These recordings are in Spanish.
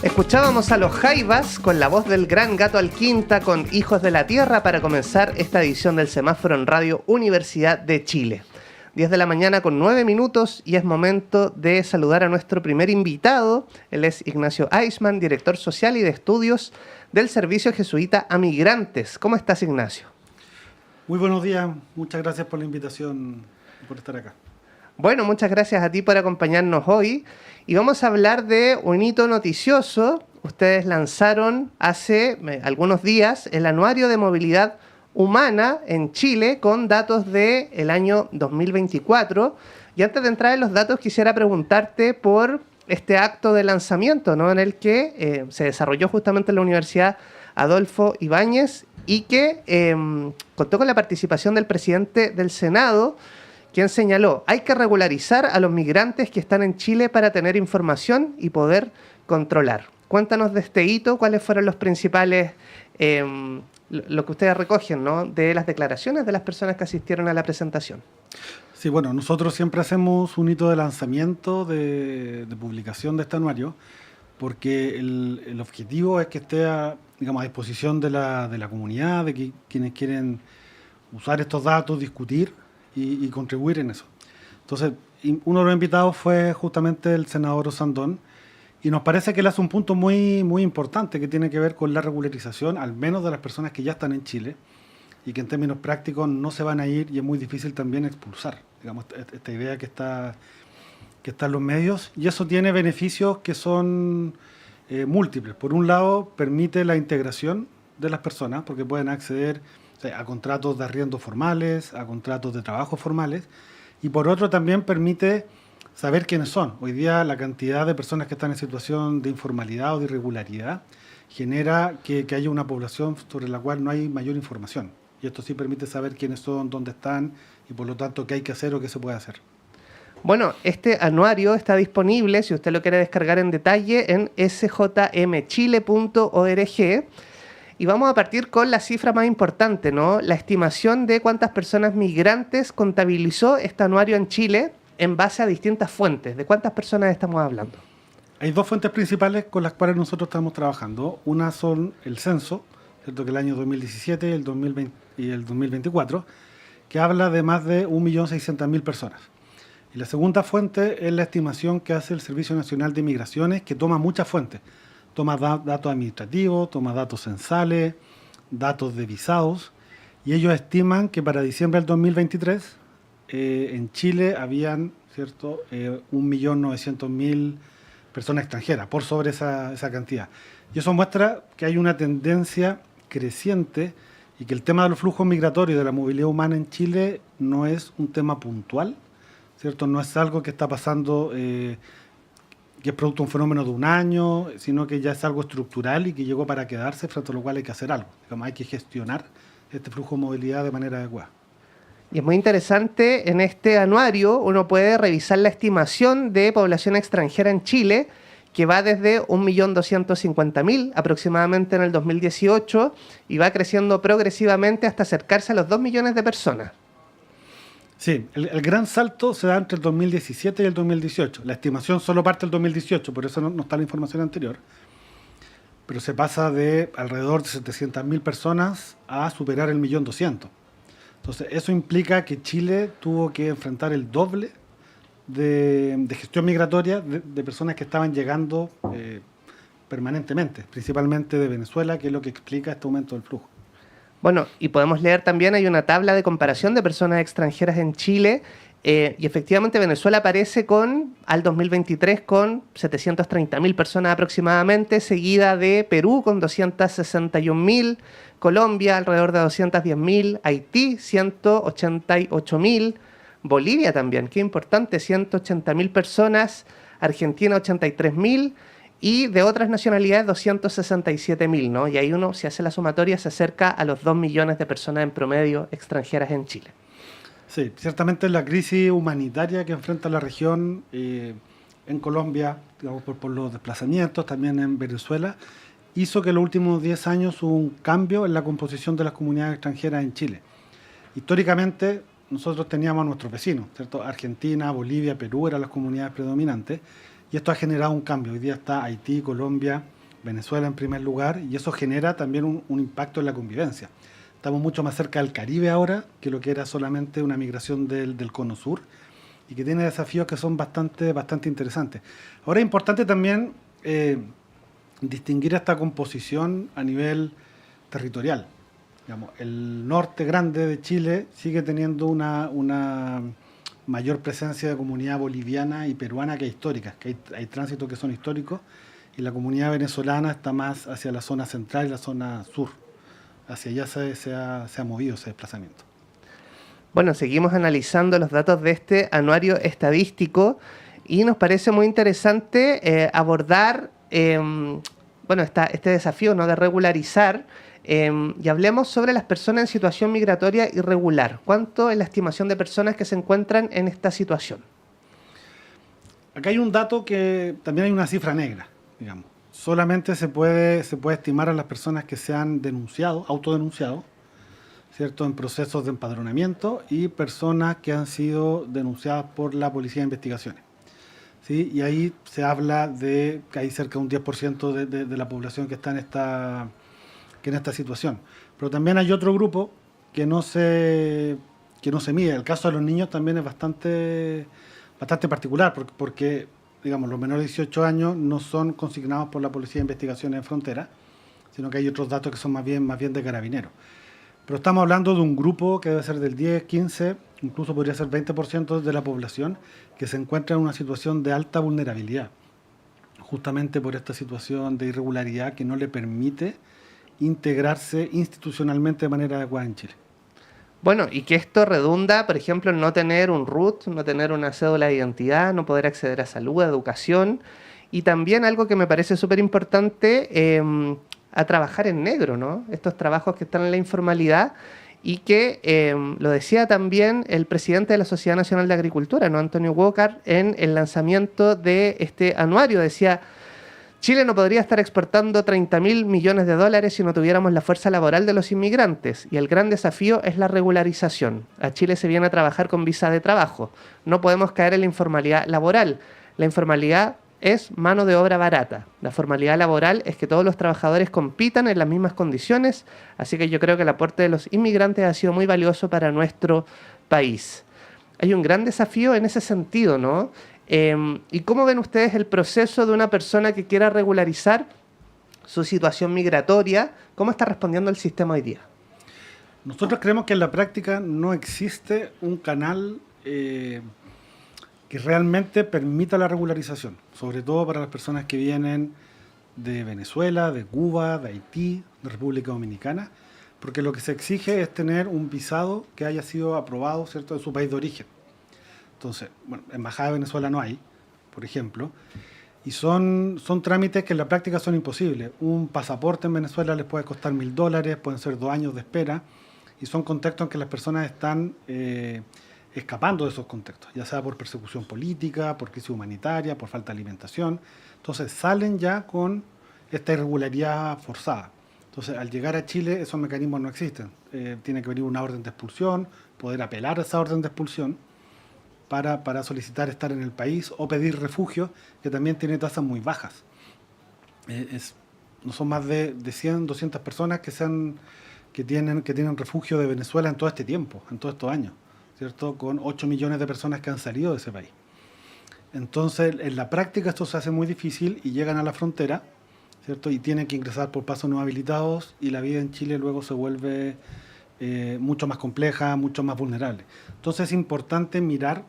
Escuchábamos a los Jaivas con la voz del gran Gato Alquinta con Hijos de la Tierra para comenzar esta edición del Semáforo en Radio Universidad de Chile. 10 de la mañana con 9 minutos y es momento de saludar a nuestro primer invitado. Él es Ignacio Eisman, director social y de estudios del Servicio Jesuita a Migrantes. ¿Cómo estás, Ignacio? Muy buenos días, muchas gracias por la invitación y por estar acá. Bueno, muchas gracias a ti por acompañarnos hoy y vamos a hablar de un hito noticioso. Ustedes lanzaron hace algunos días el Anuario de Movilidad Humana en Chile con datos del año 2024. Y antes de entrar en los datos quisiera preguntarte por este acto de lanzamiento, ¿no?, en el que se desarrolló justamente en la Universidad Adolfo Ibáñez y que contó con la participación del presidente del Senado, quien señaló: hay que regularizar a los migrantes que están en Chile para tener información y poder controlar. Cuéntanos de este hito, cuáles fueron los principales, lo que ustedes recogen, ¿no?, de las declaraciones de las personas que asistieron a la presentación. Sí, bueno, nosotros siempre hacemos un hito de lanzamiento, de publicación de este anuario, porque el objetivo es que esté a disposición de la comunidad, de quienes quieren usar estos datos, discutir y contribuir en eso. Entonces, uno de los invitados fue justamente el senador Osandón, y nos parece que él hace un punto muy, muy importante que tiene que ver con la regularización, al menos de las personas que ya están en Chile, y que en términos prácticos no se van a ir y es muy difícil también expulsar, digamos, esta idea que está en los medios, y eso tiene beneficios que son múltiples. Por un lado, permite la integración de las personas, porque pueden acceder a contratos de arriendo formales, a contratos de trabajo formales, y por otro también permite saber quiénes son. Hoy día la cantidad de personas que están en situación de informalidad o de irregularidad genera que haya una población sobre la cual no hay mayor información, y esto sí permite saber quiénes son, dónde están y por lo tanto qué hay que hacer o qué se puede hacer. Bueno, este anuario está disponible, si usted lo quiere descargar en detalle, en sjmchile.org. Y vamos a partir con la cifra más importante, ¿no? La estimación de cuántas personas migrantes contabilizó este anuario en Chile en base a distintas fuentes. ¿De cuántas personas estamos hablando? Hay dos fuentes principales con las cuales nosotros estamos trabajando. Una son el censo, ¿cierto?, que el año 2017 el 2020 y el 2024, que habla de más de 1.600.000 personas. Y la segunda fuente es la estimación que hace el Servicio Nacional de Migraciones, que toma muchas fuentes. Toma datos administrativos, toma datos censales, datos de visados, y ellos estiman que para diciembre del 2023 en Chile habían, ¿cierto?, 1.900.000 personas extranjeras, por sobre esa cantidad. Y eso muestra que hay una tendencia creciente y que el tema de los flujos migratorios y de la movilidad humana en Chile no es un tema puntual, ¿cierto? No es algo que está pasando, que es producto de un fenómeno de un año, sino que ya es algo estructural y que llegó para quedarse, frente a lo cual hay que hacer algo. Digamos, hay que gestionar este flujo de movilidad de manera adecuada. Y es muy interesante, en este anuario uno puede revisar la estimación de población extranjera en Chile, que va desde 1.250.000 aproximadamente en el 2018 y va creciendo progresivamente hasta acercarse a los 2 millones de personas. Sí, el gran salto se da entre el 2017 y el 2018. La estimación solo parte del 2018, por eso no está la información anterior. Pero se pasa de alrededor de 700.000 personas a superar el 1.200.000. Entonces, eso implica que Chile tuvo que enfrentar el doble de gestión migratoria de personas que estaban llegando permanentemente, principalmente de Venezuela, que es lo que explica este aumento del flujo. Bueno, y podemos leer también, hay una tabla de comparación de personas extranjeras en Chile, y efectivamente Venezuela aparece al 2023 con 730.000 personas aproximadamente, seguida de Perú con 261.000, Colombia alrededor de 210.000, Haití 188.000, Bolivia también, qué importante, 180.000 personas, Argentina 83.000 y de otras nacionalidades 267.000, ¿no? Y ahí uno, si hace la sumatoria, se acerca a los 2 millones de personas en promedio extranjeras en Chile. Sí, ciertamente la crisis humanitaria que enfrenta la región en Colombia, digamos, por los desplazamientos, también en Venezuela, hizo que en los últimos 10 años hubo un cambio en la composición de las comunidades extranjeras en Chile. Históricamente, nosotros teníamos a nuestros vecinos, ¿cierto? Argentina, Bolivia, Perú eran las comunidades predominantes, y esto ha generado un cambio. Hoy día está Haití, Colombia, Venezuela en primer lugar, y eso genera también un impacto en la convivencia. Estamos mucho más cerca del Caribe ahora que lo que era solamente una migración del Cono Sur, y que tiene desafíos que son bastante interesantes. Ahora es importante también distinguir esta composición a nivel territorial. Digamos, el norte grande de Chile sigue teniendo una mayor presencia de comunidad boliviana y peruana que histórica, que hay tránsitos que son históricos, y la comunidad venezolana está más hacia la zona central y la zona sur. Hacia allá se ha movido ese desplazamiento. Bueno, seguimos analizando los datos de este anuario estadístico y nos parece muy interesante abordar este desafío, ¿no?, de regularizar, y hablemos sobre las personas en situación migratoria irregular. ¿Cuánto es la estimación de personas que se encuentran en esta situación? Acá hay un dato que también hay una cifra negra, digamos. Solamente se puede estimar a las personas que se han denunciado, autodenunciado, ¿cierto?, en procesos de empadronamiento, y personas que han sido denunciadas por la Policía de Investigaciones. ¿Sí? Y ahí se habla de que hay cerca de un 10% de la población que está en esta situación. Pero también hay otro grupo que no se mide. El caso de los niños también es bastante particular, porque digamos, los menores de 18 años no son consignados por la Policía de Investigaciones en Frontera, sino que hay otros datos que son más bien de carabineros. Pero estamos hablando de un grupo que debe ser del 10, 15, incluso podría ser 20% de la población que se encuentra en una situación de alta vulnerabilidad, justamente por esta situación de irregularidad que no le permite integrarse institucionalmente de manera adecuada en Chile. Bueno, y que esto redunda, por ejemplo, en no tener un RUT, no tener una cédula de identidad, no poder acceder a salud, a educación, y también algo que me parece súper importante, a trabajar en negro, ¿no? Estos trabajos que están en la informalidad y que lo decía también el presidente de la Sociedad Nacional de Agricultura, ¿no?, Antonio Walker, en el lanzamiento de este anuario. Decía: Chile no podría estar exportando 30.000 millones de dólares si no tuviéramos la fuerza laboral de los inmigrantes, y el gran desafío es la regularización. A Chile se viene a trabajar con visa de trabajo. No podemos caer en la informalidad laboral. La informalidad es mano de obra barata. La formalidad laboral es que todos los trabajadores compitan en las mismas condiciones, así que yo creo que el aporte de los inmigrantes ha sido muy valioso para nuestro país. Hay un gran desafío en ese sentido, ¿no? ¿Y cómo ven ustedes el proceso de una persona que quiera regularizar su situación migratoria? ¿Cómo está respondiendo el sistema hoy día? Nosotros creemos que en la práctica no existe un canal que realmente permita la regularización, sobre todo para las personas que vienen de Venezuela, de Cuba, de Haití, de República Dominicana, porque lo que se exige es tener un visado que haya sido aprobado, ¿cierto?, de su país de origen. Entonces, bueno, embajada de Venezuela no hay, por ejemplo, y son trámites que en la práctica son imposibles. Un pasaporte en Venezuela les puede costar $1.000, pueden ser 2 años de espera, y son contextos en que las personas están escapando de esos contextos, ya sea por persecución política, por crisis humanitaria, por falta de alimentación. Entonces salen ya con esta irregularidad forzada. Entonces, al llegar a Chile, esos mecanismos no existen. Tiene que venir una orden de expulsión, poder apelar a esa orden de expulsión para solicitar estar en el país, o pedir refugio, que también tiene tasas muy bajas. No son más de 100, 200 personas que tienen refugio de Venezuela en todo este tiempo, en todos estos años, ¿cierto?, con 8 millones de personas que han salido de ese país. Entonces, en la práctica esto se hace muy difícil y llegan a la frontera, ¿cierto?, y tienen que ingresar por pasos no habilitados, y la vida en Chile luego se vuelve mucho más compleja, mucho más vulnerable. Entonces es importante mirar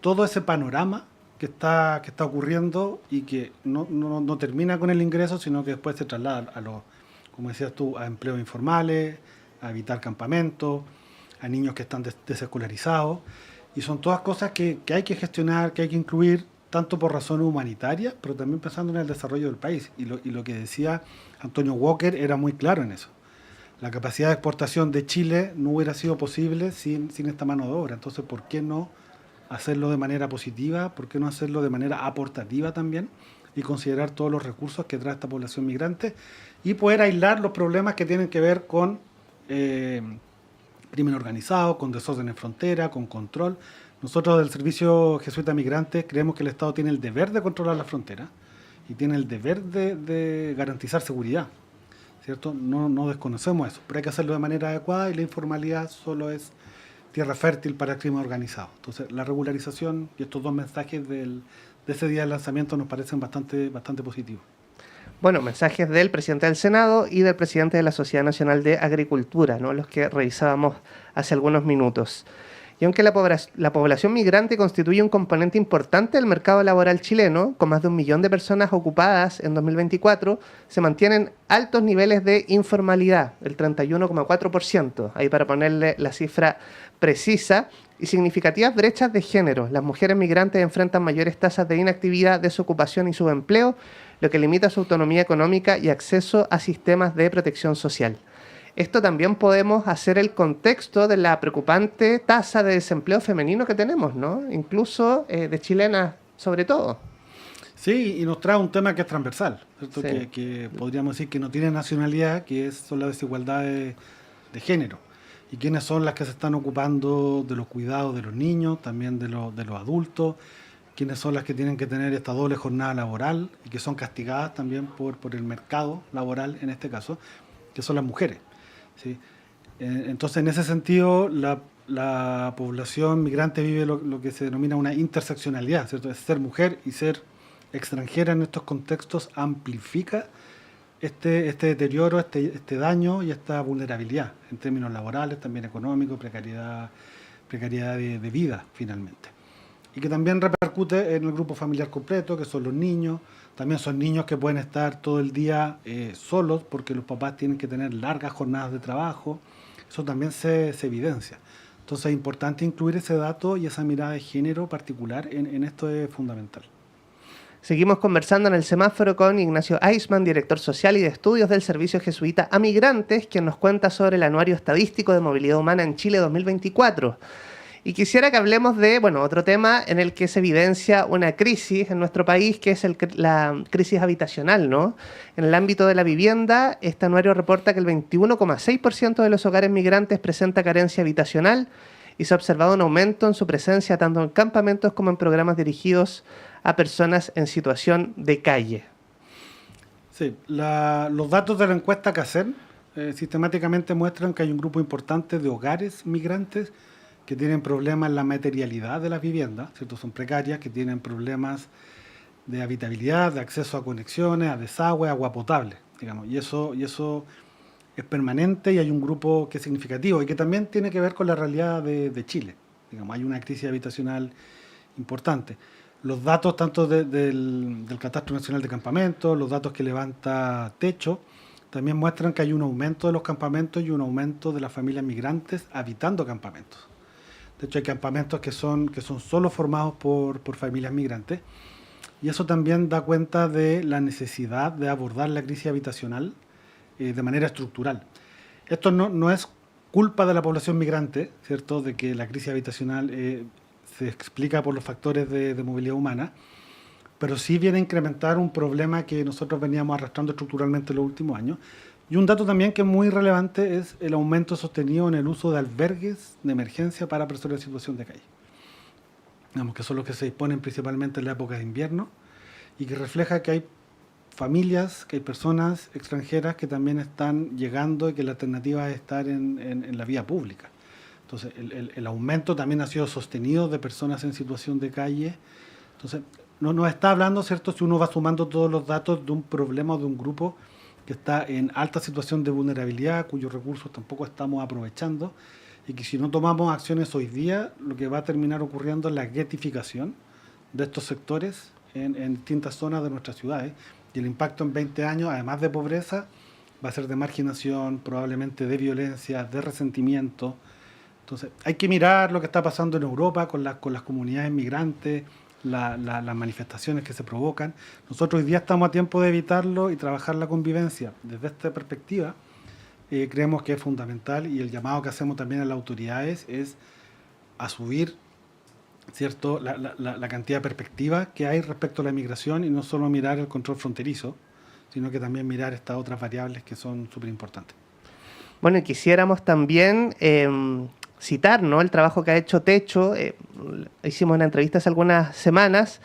todo ese panorama que está ocurriendo, y que no termina con el ingreso, sino que después se traslada como decías tú, a empleos informales, a evitar campamentos, a niños que están desescolarizados, y son todas cosas que hay que gestionar, que hay que incluir, tanto por razones humanitarias, pero también pensando en el desarrollo del país. Y lo que decía Antonio Walker era muy claro en eso. La capacidad de exportación de Chile no hubiera sido posible sin esta mano de obra. Entonces, ¿por qué no hacerlo de manera positiva? ¿Por qué no hacerlo de manera aportativa también? Y considerar todos los recursos que trae esta población migrante, y poder aislar los problemas que tienen que ver con crimen organizado, con desorden en frontera, con control. Nosotros del Servicio Jesuita Migrante creemos que el Estado tiene el deber de controlar la frontera, y tiene el deber de garantizar seguridad, ¿cierto? No desconocemos eso, pero hay que hacerlo de manera adecuada y la informalidad solo es tierra fértil para el crimen organizado. Entonces, la regularización y estos dos mensajes de ese día de lanzamiento nos parecen bastante positivos. Bueno, mensajes del presidente del Senado y del presidente de la Sociedad Nacional de Agricultura, ¿no? Los que revisábamos hace algunos minutos. Y aunque la población migrante constituye un componente importante del mercado laboral chileno, con más de 1 millón de personas ocupadas en 2024, se mantienen altos niveles de informalidad, el 31,4%, ahí para ponerle la cifra precisa, y significativas brechas de género. Las mujeres migrantes enfrentan mayores tasas de inactividad, desocupación y subempleo, lo que limita su autonomía económica y acceso a sistemas de protección social. Esto también podemos hacer el contexto de la preocupante tasa de desempleo femenino que tenemos, ¿no? Incluso de chilenas sobre todo. Sí, y nos trae un tema que es transversal, ¿cierto? Sí. Que podríamos decir que no tiene nacionalidad, son las desigualdades de género. Y quiénes son las que se están ocupando de los cuidados de los niños, también de los adultos, quiénes son las que tienen que tener esta doble jornada laboral y que son castigadas también por el mercado laboral, en este caso, que son las mujeres. ¿Sí? Entonces, en ese sentido, la población migrante vive lo que se denomina una interseccionalidad, ¿cierto? Es ser mujer y ser extranjera en estos contextos amplifica este deterioro, este daño y esta vulnerabilidad en términos laborales, también económicos, precariedad de vida, finalmente. Y que también repercute en el grupo familiar completo, que son los niños. También son niños que pueden estar todo el día solos porque los papás tienen que tener largas jornadas de trabajo. Eso también se evidencia. Entonces es importante incluir ese dato y esa mirada de género particular en esto es fundamental. Seguimos conversando en el semáforo con Ignacio Eisman, director social y de estudios del Servicio Jesuita a Migrantes, quien nos cuenta sobre el Anuario Estadístico de Movilidad Humana en Chile 2024. Y quisiera que hablemos de, otro tema en el que se evidencia una crisis en nuestro país, que es la crisis habitacional, ¿no? En el ámbito de la vivienda, este anuario reporta que el 21,6% de los hogares migrantes presenta carencia habitacional y se ha observado un aumento en su presencia tanto en campamentos como en programas dirigidos a personas en situación de calle. Sí, los datos de la encuesta CACEN sistemáticamente muestran que hay un grupo importante de hogares migrantes que tienen problemas en la materialidad de las viviendas, ¿cierto? Son precarias, que tienen problemas de habitabilidad, de acceso a conexiones, a desagüe, agua potable, digamos. Y eso es permanente y hay un grupo que es significativo y que también tiene que ver con la realidad de Chile. Digamos, hay una crisis habitacional importante. Los datos tanto del Catastro Nacional de Campamentos, los datos que levanta Techo, también muestran que hay un aumento de los campamentos y un aumento de las familias migrantes habitando campamentos. De hecho, hay campamentos que son solo formados por familias migrantes. Y eso también da cuenta de la necesidad de abordar la crisis habitacional de manera estructural. Esto no es culpa de la población migrante, ¿cierto? De que la crisis habitacional se explica por los factores de movilidad humana, pero sí viene a incrementar un problema que nosotros veníamos arrastrando estructuralmente en los últimos años. Y un dato también que es muy relevante es el aumento sostenido en el uso de albergues de emergencia para personas en situación de calle. Digamos que son los que se disponen principalmente en la época de invierno y que refleja que hay familias, que hay personas extranjeras que también están llegando y que la alternativa es estar en la vía pública. Entonces, el aumento también ha sido sostenido de personas en situación de calle. Entonces, no nos está hablando, ¿cierto?, si uno va sumando todos los datos de un problema o de un grupo que está en alta situación de vulnerabilidad, cuyos recursos tampoco estamos aprovechando, y que si no tomamos acciones hoy día, lo que va a terminar ocurriendo es la ghettificación de estos sectores en distintas zonas de nuestras ciudades. Y el impacto en 20 años, además de pobreza, va a ser de marginación, probablemente de violencia, de resentimiento. Entonces, hay que mirar lo que está pasando en Europa con las comunidades migrantes, las manifestaciones que se provocan. Nosotros hoy día estamos a tiempo de evitarlo y trabajar la convivencia. Desde esta perspectiva, creemos que es fundamental y el llamado que hacemos también a las autoridades es a subir, ¿cierto?, la cantidad de perspectivas que hay respecto a la migración y no solo mirar el control fronterizo, sino que también mirar estas otras variables que son súper importantes. Bueno, y quisiéramos también citar, ¿no?, el trabajo que ha hecho Techo. Hicimos una entrevista hace algunas semanas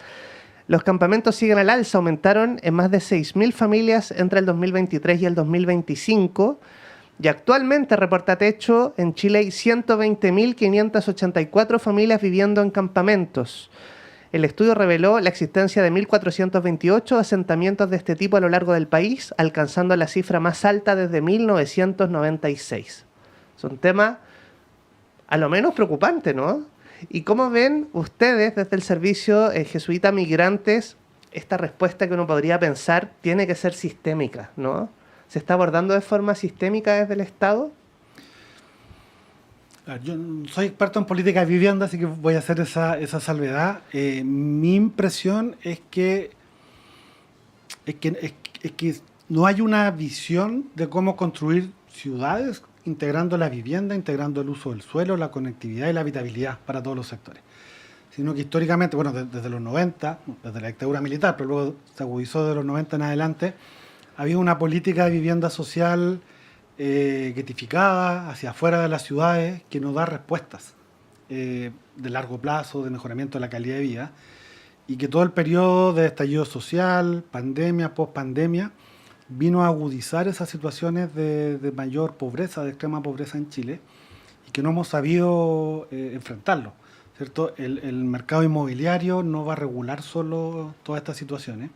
Los campamentos siguen al alza, aumentaron en más de 6.000 familias entre el 2023 y el 2025. Y actualmente, reporta Techo, en Chile hay 120.584 familias viviendo en campamentos. El estudio reveló la existencia de 1.428 asentamientos de este tipo a lo largo del país, alcanzando la cifra más alta desde 1996. Es un tema a lo menos preocupante, ¿no? ¿Y cómo ven ustedes desde el Servicio Jesuita Migrantes esta respuesta que uno podría pensar tiene que ser sistémica, ¿no? ¿Se está abordando de forma sistémica desde el Estado? Yo no soy experto en política de vivienda, así que voy a hacer esa salvedad. Mi impresión es que no hay una visión de cómo construir ciudades integrando la vivienda, integrando el uso del suelo, la conectividad y la habitabilidad para todos los sectores. Sino que históricamente, bueno, desde los 90, desde la dictadura militar, pero luego se agudizó de los 90 en adelante, había una política de vivienda social guetificada hacia afuera de las ciudades que no da respuestas de largo plazo, de mejoramiento de la calidad de vida, y que todo el periodo de estallido social, pandemia, post-pandemia, vino a agudizar esas situaciones de mayor pobreza, de extrema pobreza en Chile, y que no hemos sabido enfrentarlo, ¿cierto? El mercado inmobiliario no va a regular solo todas estas situaciones.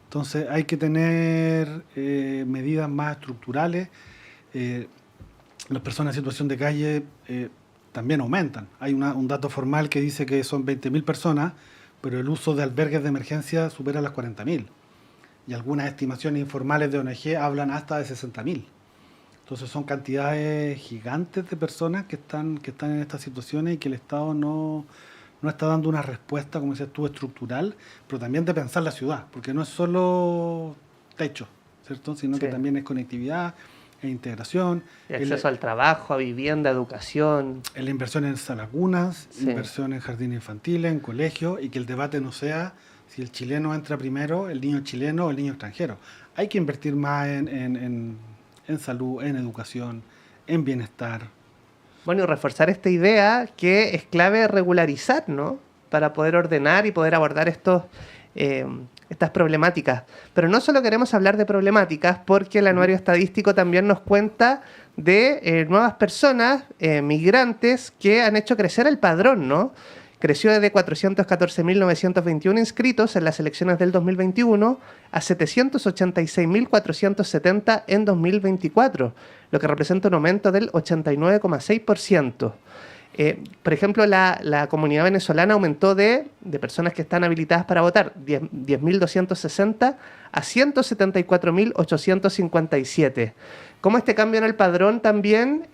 Entonces hay que tener medidas más estructurales. Las personas en situación de calle también aumentan. Hay un dato formal que dice que son 20.000 personas, pero el uso de albergues de emergencia supera las 40.000. Y algunas estimaciones informales de ONG hablan hasta de 60.000. Entonces son cantidades gigantes de personas que están en estas situaciones y que el Estado no está dando una respuesta, como dices tú, estructural, pero también de pensar la ciudad, porque no es solo techo, ¿cierto? Sino que también es conectividad, e integración. Y acceso al trabajo, a vivienda, educación. La inversión en lagunas, inversión en jardines infantiles, en colegios, y que el debate no sea si el chileno entra primero, el niño chileno o el niño extranjero. Hay que invertir más en salud, en educación, en bienestar. Bueno, y reforzar esta idea que es clave regularizar, ¿no? Para poder ordenar y poder abordar estas problemáticas. Pero no solo queremos hablar de problemáticas, porque el anuario estadístico también nos cuenta de nuevas personas, migrantes, que han hecho crecer el padrón, ¿no? Creció desde 414.921 inscritos en las elecciones del 2021 a 786.470 en 2024, lo que representa un aumento del 89,6%. Por ejemplo, la comunidad venezolana aumentó de personas que están habilitadas para votar 10.260 a 174.857. ¿Cómo este cambio en el padrón también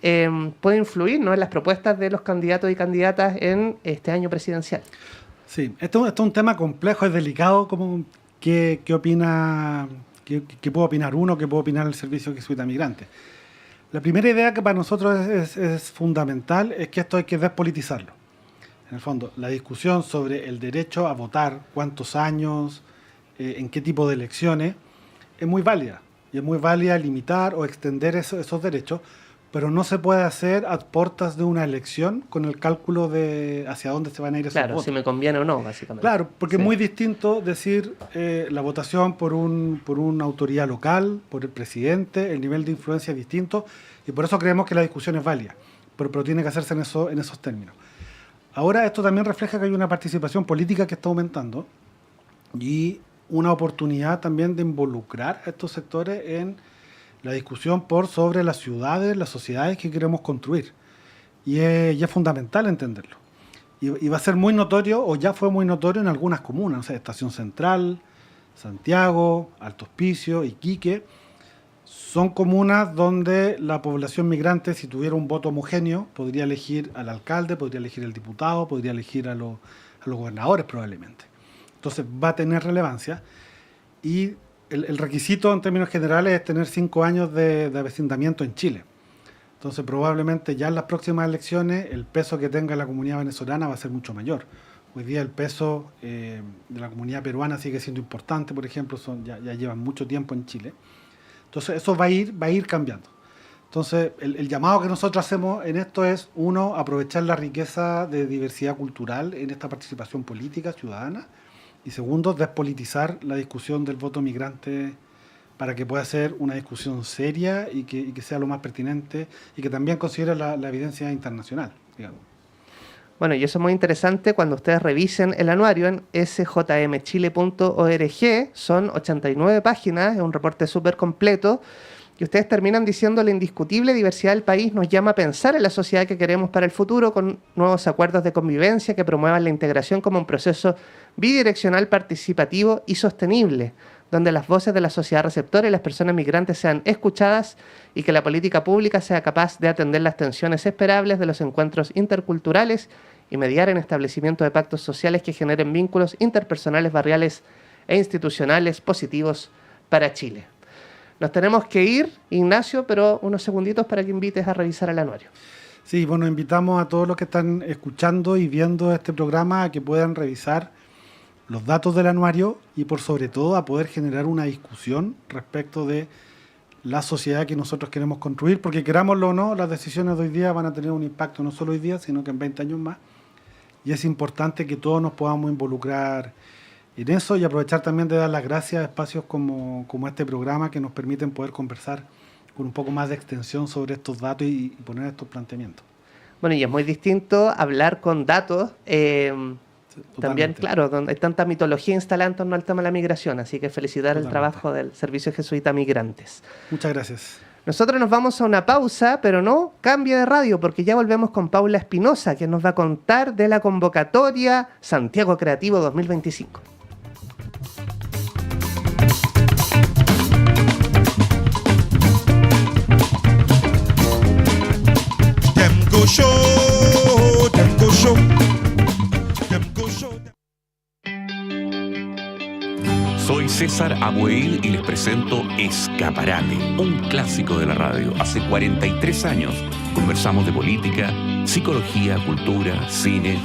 puede influir, ¿no?, en las propuestas de los candidatos y candidatas en este año presidencial? Sí, esto es un tema complejo, es delicado. ¿Qué opina, qué puede opinar uno, qué puede opinar el Servicio Jesuita Migrante? La primera idea que para nosotros es fundamental es que esto hay que despolitizarlo. En el fondo, la discusión sobre el derecho a votar, cuántos años, en qué tipo de elecciones, es muy válida. Y es muy válida limitar o extender esos derechos, pero no se puede hacer a puertas de una elección con el cálculo de hacia dónde se van a ir esos votos. Claro, si me conviene o no, básicamente. Claro, porque es muy distinto decir la votación por una autoridad local, por el presidente, el nivel de influencia es distinto, y por eso creemos que la discusión es válida, pero tiene que hacerse en esos términos. Ahora esto también refleja que hay una participación política que está aumentando y una oportunidad también de involucrar a estos sectores en la discusión sobre las ciudades, las sociedades que queremos construir. Y es fundamental entenderlo. Y va a ser muy notorio, o ya fue muy notorio en algunas comunas, o sea, Estación Central, Santiago, Alto Hospicio, Iquique. Son comunas donde la población migrante, si tuviera un voto homogéneo, podría elegir al alcalde, podría elegir al diputado, podría elegir a los gobernadores probablemente. Entonces va a tener relevancia, y el requisito en términos generales es tener 5 años de avecindamiento en Chile. Entonces probablemente ya en las próximas elecciones el peso que tenga la comunidad venezolana va a ser mucho mayor. Hoy día el peso de la comunidad peruana sigue siendo importante, por ejemplo, ya llevan mucho tiempo en Chile. Entonces eso va a ir cambiando. Entonces el llamado que nosotros hacemos en esto es, uno, aprovechar la riqueza de diversidad cultural en esta participación política ciudadana, Y segundo, despolitizar la discusión del voto migrante para que pueda ser una discusión seria y que sea lo más pertinente y que también considere la evidencia internacional, digamos. Bueno, y eso es muy interesante cuando ustedes revisen el anuario en sjmchile.org. Son 89 páginas, es un reporte súper completo. Y ustedes terminan diciendo: la indiscutible diversidad del país nos llama a pensar en la sociedad que queremos para el futuro, con nuevos acuerdos de convivencia que promuevan la integración como un proceso bidireccional, participativo y sostenible, donde las voces de la sociedad receptora y las personas migrantes sean escuchadas y que la política pública sea capaz de atender las tensiones esperables de los encuentros interculturales y mediar en establecimiento de pactos sociales que generen vínculos interpersonales, barriales e institucionales positivos para Chile. Nos tenemos que ir, Ignacio, pero unos segunditos para que invites a revisar el anuario. Sí, bueno, invitamos a todos los que están escuchando y viendo este programa a que puedan revisar los datos del anuario y por sobre todo a poder generar una discusión respecto de la sociedad que nosotros queremos construir, porque querámoslo o no, las decisiones de hoy día van a tener un impacto no solo hoy día, sino que en 20 años más. Y es importante que todos nos podamos involucrar en eso y aprovechar también de dar las gracias a espacios como este programa que nos permiten poder conversar con un poco más de extensión sobre estos datos y poner estos planteamientos. Bueno, y es muy distinto hablar con datos. También, claro, donde hay tanta mitología instalada en torno al tema de la migración, así que felicitar el trabajo del Servicio Jesuita Migrantes. Muchas gracias. Nosotros nos vamos a una pausa, pero no cambie de radio, porque ya volvemos con Paula Espinosa, que nos va a contar de la convocatoria Santiago Creativo 2025. Soy César Abueil y les presento Escaparate, un clásico de la radio. Hace 43 años conversamos de política, psicología, cultura, cine,